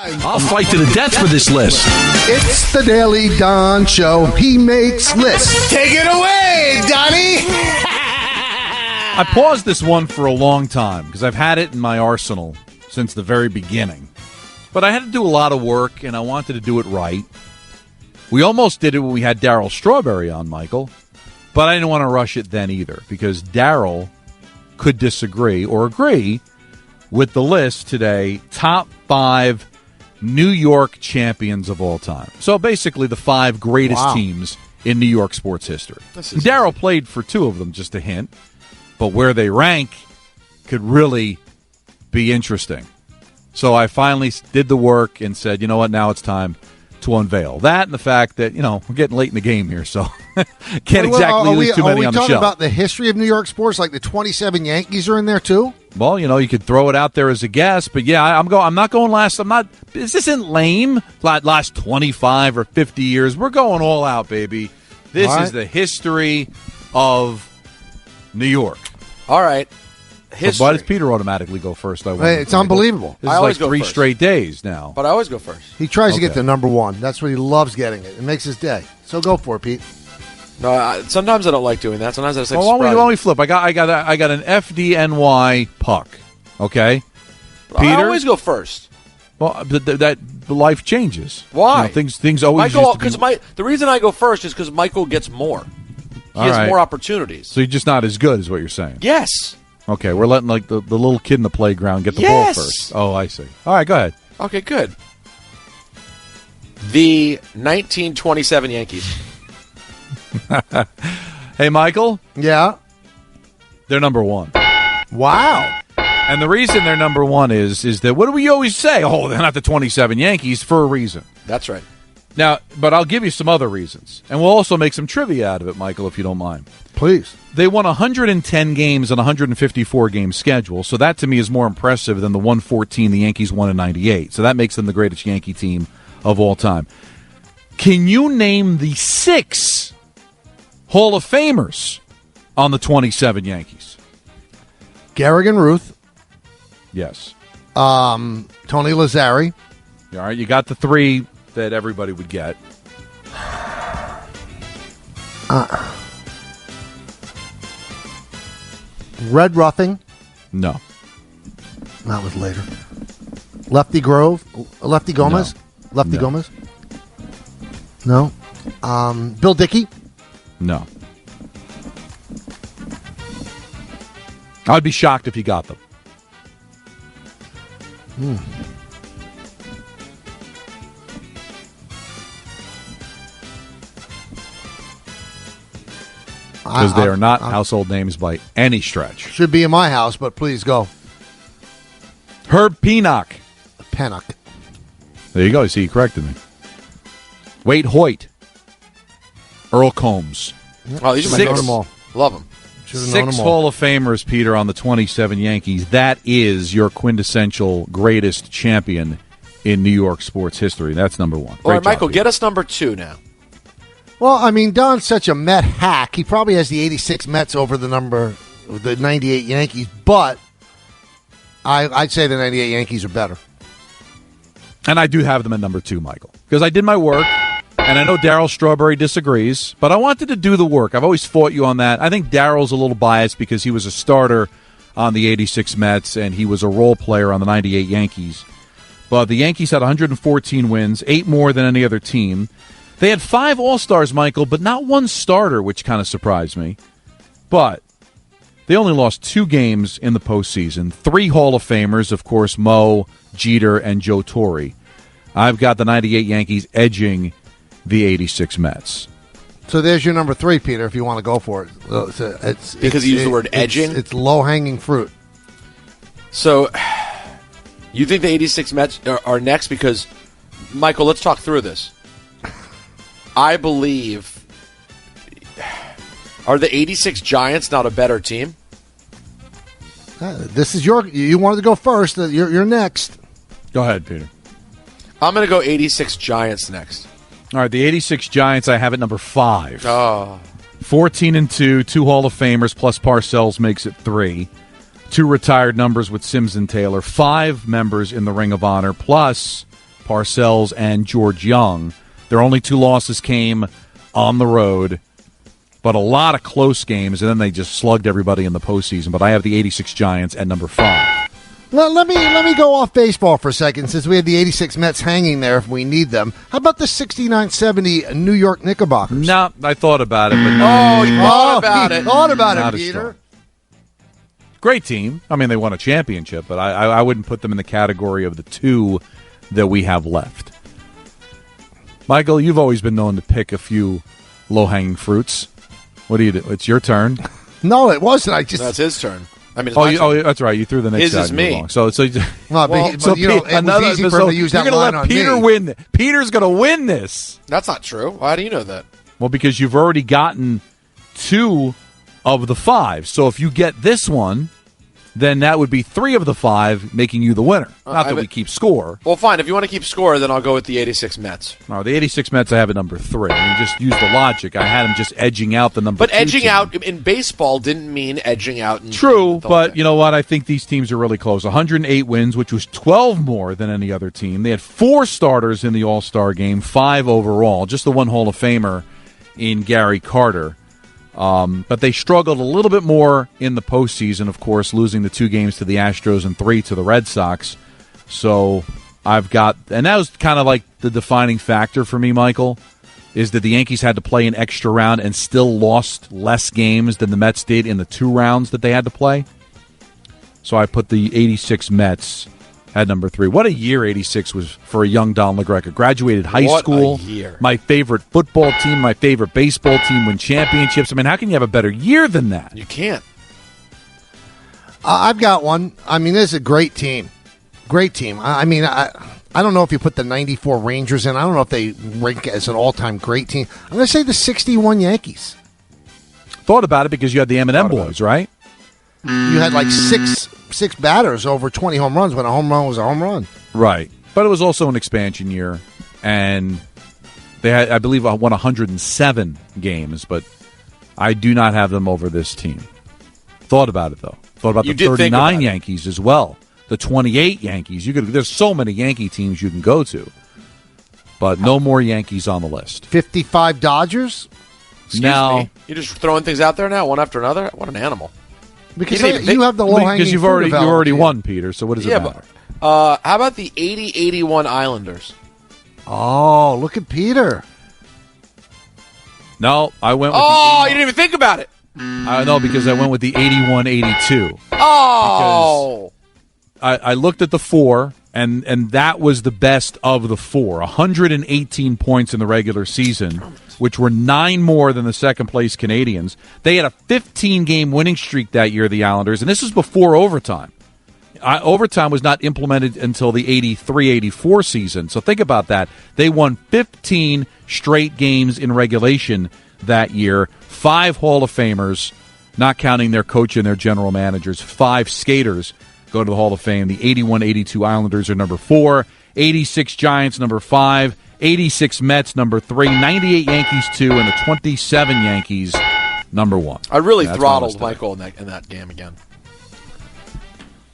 I'll fight to the death for this list. It's the Daily Don Show. He makes lists. Take it away, Donnie. I paused this one for a long time because I've had it in my arsenal since the very beginning. But I had to do a lot of work, and I wanted to do it right. We almost did it when we had Darryl Strawberry on, Michael. But I didn't want to rush it then either because Darryl could disagree or agree with the list today, top 5 New York champions of all time. So basically the 5 greatest teams in New York sports history. Darryl played for 2 of them, just a hint. But where they rank could really be interesting. So I finally did the work and said, you know what, now it's time to unveil that and the fact that, we're getting late in the game here, so can't exactly lose too many on the show. Are we talking about the history of New York sports, like the 27 Yankees are in there too? Well, you could throw it out there as a guess, but yeah, I'm not going last. This isn't lame. Last 25 or 50 years, we're going all out, baby. This is the history of New York. All right. So why does Peter automatically go first? It's unbelievable. This is like 3 straight days now. But I always go first. He tries to get to number 1. That's what he loves getting it. It makes his day. So go for it, Pete. No, sometimes I don't like doing that. Sometimes I just like why don't we flip? I got an FDNY puck. Okay, Peter. I always go first. Well, that life changes. Why? Things always. The reason I go first is because Michael gets more. He has more opportunities. So you're just not as good, is what you're saying? Yes. Okay, we're letting the little kid in the playground get the ball first. Oh, I see. All right, go ahead. Okay, good. The 1927 Yankees. Hey, Michael. Yeah? They're number 1. Wow. And the reason they're number 1 is that, what do we always say? Oh, they're not the 27 Yankees for a reason. That's right. Now, but I'll give you some other reasons. And we'll also make some trivia out of it, Michael, if you don't mind. Please. They won 110 games on a 154-game schedule, so that to me is more impressive than the 114 the Yankees won in 98. So that makes them the greatest Yankee team of all time. Can you name the 6 Hall of Famers on the 27 Yankees? Garrigan Ruth. Yes. Tony Lazzari. All right, you got the 3 that everybody would get. Red Ruffing. No. That was later. Lefty Gomez. No. Lefty Gomez. No. Bill Dickey. No. I'd be shocked if you got them. Because they are not household names by any stretch. Should be in my house, but please go. Herb Pennock. Pennock. There you go. See, you corrected me. Wade Hoyt. Earl Combs. Oh, these are my favorites. Love them. 6 Hall of Famers, Peter, on the 27 Yankees. That is your quintessential greatest champion in New York sports history. That's number 1. All right, Michael, get us number 2 now. Well, I mean, Don's such a Met hack. He probably has the 86 Mets over the 98 Yankees, but I'd say the 98 Yankees are better. And I do have them at number 2, Michael, because I did my work, and I know Darryl Strawberry disagrees, but I wanted to do the work. I've always fought you on that. I think Darryl's a little biased because he was a starter on the 86 Mets, and he was a role player on the 98 Yankees. But the Yankees had 114 wins, 8 more than any other team. They had 5 All-Stars, Michael, but not 1 starter, which kind of surprised me. But they only lost 2 games in the postseason. 3 Hall of Famers, of course, Mo, Jeter, and Joe Torre. I've got the 98 Yankees edging the 86 Mets. So there's your number 3, Peter, if you want to go for it. Because you used the word edging? It's low-hanging fruit. So you think the 86 Mets are next? Because, Michael, let's talk through this. I believe, are the 86 Giants not a better team? This is you wanted to go first. You're next. Go ahead, Peter. I'm going to go 86 Giants next. All right, the 86 Giants I have at number 5. Oh. 14-2, 2 Hall of Famers plus Parcells makes it 3. 2 retired numbers with Sims and Taylor. 5 members in the Ring of Honor plus Parcells and George Young. Their only 2 losses came on the road, but a lot of close games, and then they just slugged everybody in the postseason. But I have the 86 Giants at number 5. Let me go off baseball for a second, since we have the 86 Mets hanging there if we need them. How about the 69-70 New York Knickerbockers? No, I thought about it, but He thought about it. Thought about Not it, as Peter. strong. Great team. I mean, they won a championship, but I wouldn't put them in the category of the 2 that we have left. Michael, you've always been known to pick a few low-hanging fruits. What do you do? It's your turn. No, it wasn't. That's his turn. I mean, it's my turn. That's right. You threw the Knicks His out. is and me. you're wrong. So Well, but you know, it was easy for him to use that you're going line to on let Peter me. win. Peter's going to win this. That's not true. Why do you know that? Well, because you've already gotten 2 of the 5. So if you get this one, then that would be 3 of the 5, making you the winner. Not that we keep score. Well, fine. If you want to keep score, then I'll go with the 86 Mets. No, the 86 Mets I have at number 3. I mean, just use the logic. I had them just edging out the number 2 But edging team. out in baseball didn't mean edging out. True, but you know what? I think these teams are really close. 108 wins, which was 12 more than any other team. They had 4 starters in the All-Star game, 5 overall. Just the one Hall of Famer in Gary Carter. But they struggled a little bit more in the postseason, of course, losing the 2 games to the Astros and 3 to the Red Sox. So I've got, and that was kind of like the defining factor for me, Michael, is that the Yankees had to play an extra round and still lost less games than the Mets did in the 2 rounds that they had to play. So I put the 86 Mets at number 3. What a year 86 was for a young Don LaGreca. Graduated high school. What a year. My favorite football team, my favorite baseball team, win championships. I mean, how can you have a better year than that? You can't. I've got one. I mean, this is a great team. Great team. I mean, I don't know if you put the 94 Rangers in. I don't know if they rank as an all-time great team. I'm going to say the 61 Yankees. Thought about it because you had the M&M boys, right? You had like six batters over 20 home runs when a home run was a home run. Right. But it was also an expansion year, and they had, I believe, won 107 games, but I do not have them over this team. Thought about it, though. Thought about You the did think 39 about it. Yankees as well. The 28 Yankees. There's so many Yankee teams you can go to, but no more Yankees on the list. 55 Dodgers? Excuse Now- me. You're just throwing things out there now, one after another? What an animal. Because You didn't even you have the low-hanging Because you fruit already available. won, Peter, so what does it matter? But how about the 80-81 Islanders? Oh, look at Peter. No, I went with Oh, you didn't even think about it. no, because I went with the 81-82. Oh. I looked at the 4, and that was the best of the 4. 118 points in the regular season, which were 9 more than the second-place Canadians. They had a 15-game winning streak that year, the Islanders, and this was before overtime. Overtime was not implemented until the 83-84 season, so think about that. They won 15 straight games in regulation that year, 5 Hall of Famers, not counting their coach and their general managers, 5 skaters go to the Hall of Fame. The 81-82 Islanders are number 4, 86 Giants number 5, 86 Mets number 3, 98 Yankees 2, and the 27 Yankees number 1. I really That's throttled my list Michael in that game again.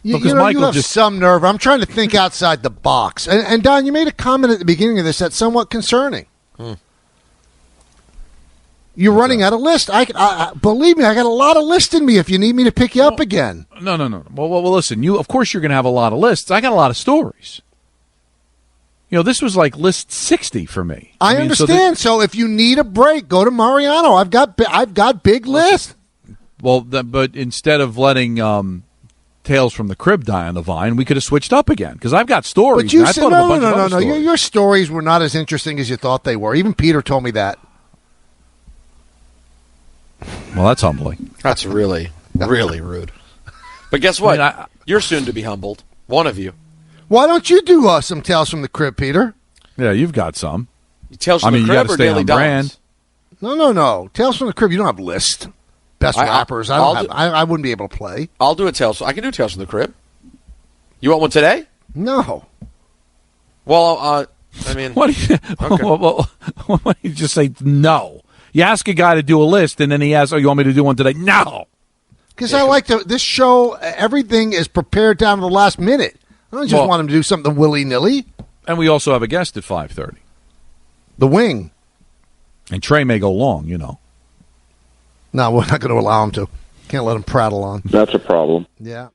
You, Because you know, you Michael have just- some nerve. I'm trying to think outside the box. And Don, you made a comment at the beginning of this that's somewhat concerning. You're running out of list. I believe me, I got a lot of list in me if you need me to pick you up again. No. Well, listen, of course you're going to have a lot of lists. I got a lot of stories. You know, this was like list 60 for me. I mean, understand. So if you need a break, go to Mariano. I've got big lists. But instead of letting Tales from the Crib die on the vine, we could have switched up again because I've got stories. But you I said thought of a bunch of no. other stories. Your stories were not as interesting as you thought they were. Even Peter told me that. Well, that's humbling. That's really, really rude. But guess what? I mean, You're soon to be humbled. One of you. Why don't you do some Tales from the Crib, Peter? Yeah, you've got some. Tales from I mean, the you Crib gotta or stay Daily on Dons? brand. No. Tales from the Crib. You don't have list. Best rappers. I wouldn't be able to play. I'll do a Tales. I can do Tales from the Crib. You want one today? No. Well, I mean, What do you? Why do you just say no? You ask a guy to do a list, and then he asks, "Oh, you want me to do one today?" No. Because I like this show, everything is prepared down to the last minute. I don't just want him to do something willy-nilly. And we also have a guest at 5:30. The wing. And Trey may go long, you know. No, we're not going to allow him to. Can't let him prattle on. That's a problem. Yeah.